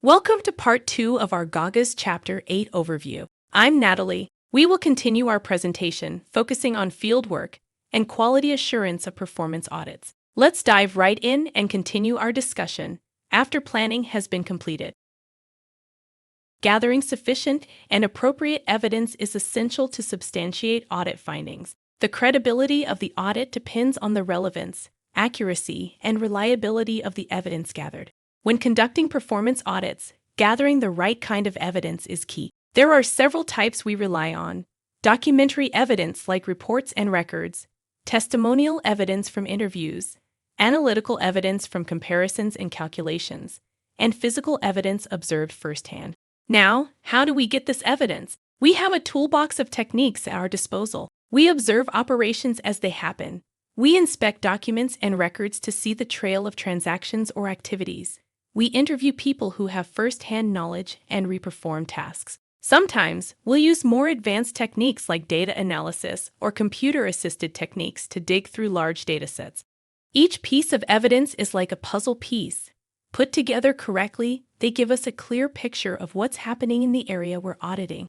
Welcome to part 2 of our GAGA's Chapter 8 overview. I'm Natalie. We will continue our presentation, focusing on fieldwork and quality assurance of performance audits. Let's dive right in and continue our discussion after planning has been completed. Gathering sufficient and appropriate evidence is essential to substantiate audit findings. The credibility of the audit depends on the relevance, accuracy, and reliability of the evidence gathered. When conducting performance audits, gathering the right kind of evidence is key. There are several types we rely on: documentary evidence like reports and records, testimonial evidence from interviews, analytical evidence from comparisons and calculations, and physical evidence observed firsthand. Now, how do we get this evidence? We have a toolbox of techniques at our disposal. We observe operations as they happen. We inspect documents and records to see the trail of transactions or activities. We interview people who have first-hand knowledge and reperform tasks. Sometimes, we'll use more advanced techniques like data analysis or computer-assisted techniques to dig through large datasets. Each piece of evidence is like a puzzle piece. Put together correctly, they give us a clear picture of what's happening in the area we're auditing.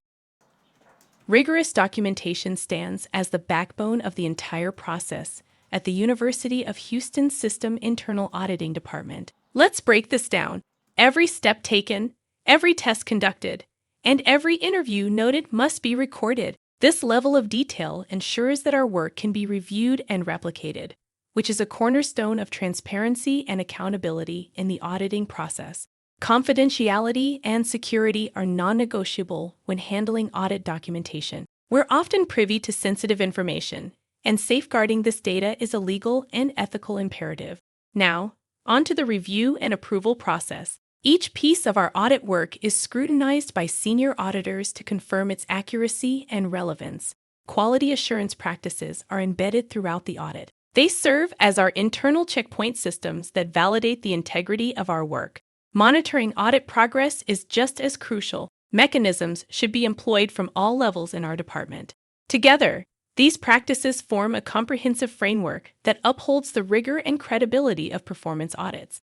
Rigorous documentation stands as the backbone of the entire process at the University of Houston System Internal Auditing Department. Let's break this down. Every step taken, every test conducted, and every interview noted must be recorded. This level of detail ensures that our work can be reviewed and replicated, which is a cornerstone of transparency and accountability in the auditing process. Confidentiality and security are non-negotiable when handling audit documentation. We're often privy to sensitive information, and safeguarding this data is a legal and ethical imperative. Now, on to the review and approval process. Each piece of our audit work is scrutinized by senior auditors to confirm its accuracy and relevance. Quality assurance practices are embedded throughout the audit. They serve as our internal checkpoint systems that validate the integrity of our work. Monitoring audit progress is just as crucial. Mechanisms should be employed from all levels in our department. Together, these practices form a comprehensive framework that upholds the rigor and credibility of performance audits.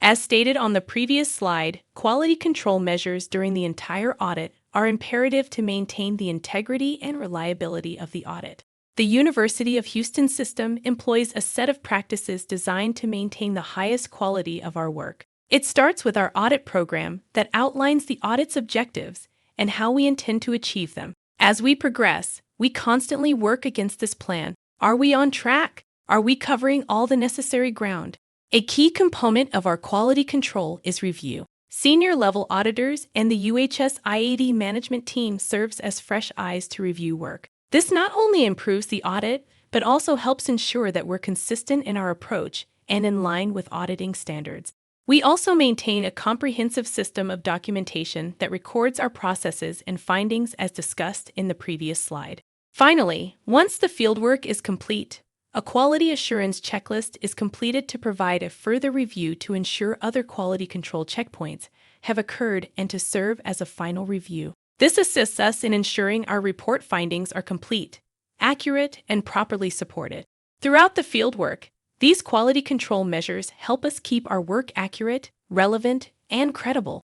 As stated on the previous slide, quality control measures during the entire audit are imperative to maintain the integrity and reliability of the audit. The University of Houston System employs a set of practices designed to maintain the highest quality of our work. It starts with our audit program that outlines the audit's objectives and how we intend to achieve them. As we progress, we constantly work against this plan. Are we on track? Are we covering all the necessary ground? A key component of our quality control is review. Senior-level auditors and the UHS IAD management team serves as fresh eyes to review work. This not only improves the audit, but also helps ensure that we're consistent in our approach and in line with auditing standards. We also maintain a comprehensive system of documentation that records our processes and findings as discussed in the previous slide. Finally, once the fieldwork is complete, a quality assurance checklist is completed to provide a further review to ensure other quality control checkpoints have occurred and to serve as a final review. This assists us in ensuring our report findings are complete, accurate, and properly supported. Throughout the fieldwork, these quality control measures help us keep our work accurate, relevant, and credible.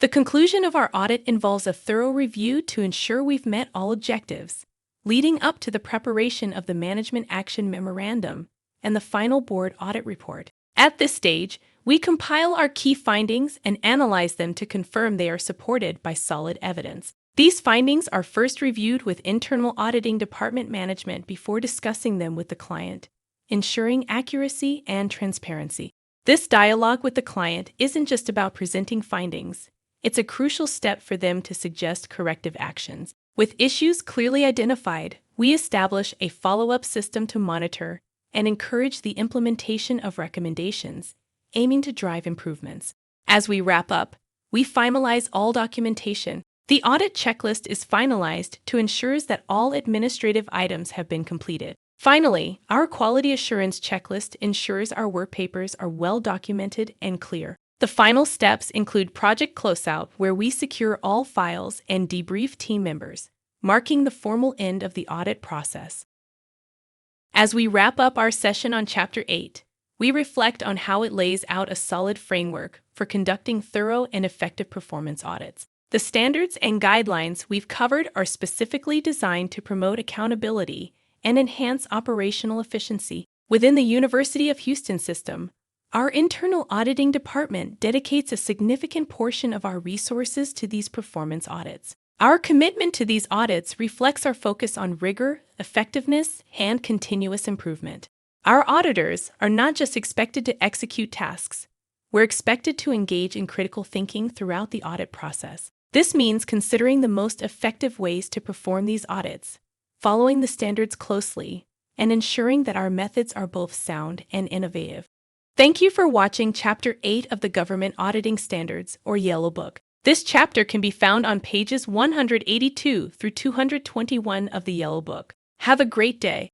The conclusion of our audit involves a thorough review to ensure we've met all objectives, leading up to the preparation of the Management Action Memorandum and the final board audit report. At this stage, we compile our key findings and analyze them to confirm they are supported by solid evidence. These findings are first reviewed with internal auditing department management before discussing them with the client, ensuring accuracy and transparency. This dialogue with the client isn't just about presenting findings. It's a crucial step for them to suggest corrective actions. With issues clearly identified, we establish a follow-up system to monitor and encourage the implementation of recommendations, aiming to drive improvements. As we wrap up, we finalize all documentation. The audit checklist is finalized to ensure that all administrative items have been completed. Finally, our quality assurance checklist ensures our work papers are well documented and clear. The final steps include project closeout, where we secure all files and debrief team members, marking the formal end of the audit process. As we wrap up our session on Chapter 8, we reflect on how it lays out a solid framework for conducting thorough and effective performance audits. The standards and guidelines we've covered are specifically designed to promote accountability and enhance operational efficiency within the University of Houston system. Our internal auditing department dedicates a significant portion of our resources to these performance audits. Our commitment to these audits reflects our focus on rigor, effectiveness, and continuous improvement. Our auditors are not just expected to execute tasks, we're expected to engage in critical thinking throughout the audit process. This means considering the most effective ways to perform these audits, following the standards closely, and ensuring that our methods are both sound and innovative. Thank you for watching Chapter 8 of the Government Auditing Standards, or Yellow Book. This chapter can be found on pages 182 through 221 of the Yellow Book. Have a great day.